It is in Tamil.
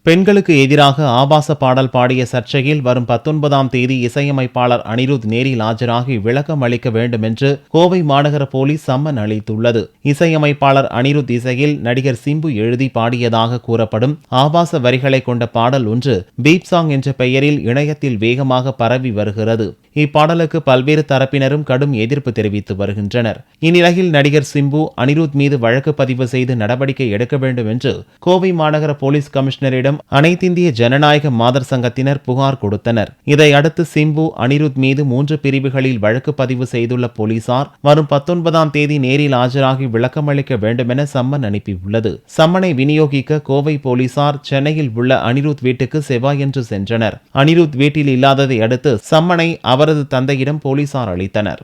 பெண்களுக்கு எதிராக ஆபாச பாடல் பாடிய சர்ச்சையில் வரும் 19ஆம் தேதி இசையமைப்பாளர் அனிருத் நேரில் ஆஜராகி விளக்கம் அளிக்க வேண்டும் என்று கோவை மாநகர போலீஸ் சம்மன் அளித்துள்ளது. இசையமைப்பாளர் அனிருத் இசையில் நடிகர் சிம்பு எழுதி பாடியதாக கூறப்படும் ஆபாச வரிகளை கொண்ட பாடல் ஒன்று பீப் சாங் என்ற பெயரில் இணையத்தில் வேகமாக பரவி வருகிறது. இப்பாடலுக்கு பல்வேறு தரப்பினரும் கடும் எதிர்ப்பு தெரிவித்து வருகின்றனர். இந்நிலையில் நடிகர் சிம்பு அனிருத் மீது வழக்கு பதிவு செய்து நடவடிக்கை எடுக்க வேண்டும் என்று கோவை மாநகர போலீஸ் கமிஷனரிடம் அனைத்திந்திய ஜனநாயக மாதர் சங்கத்தினர் புகார் கொடுத்தனர். இதையடுத்து சிம்பு அனிருத் மீது 3 பிரிவுகளில் வழக்கு பதிவு செய்துள்ள போலீசார் வரும் 19ஆம் தேதி நேரில் ஆஜராகி விளக்கமளிக்க வேண்டுமென சம்மன் அனுப்பியுள்ளது. சம்மனை விநியோகிக்க கோவை போலீசார் சென்னையில் உள்ள அனிருத் வீட்டுக்கு செவ்வாயன்று சென்றனர். அனிருத் வீட்டில் இல்லாததை அடுத்து சம்மனை அவரது தந்தையிடம் போலீசார் அளித்தனர்.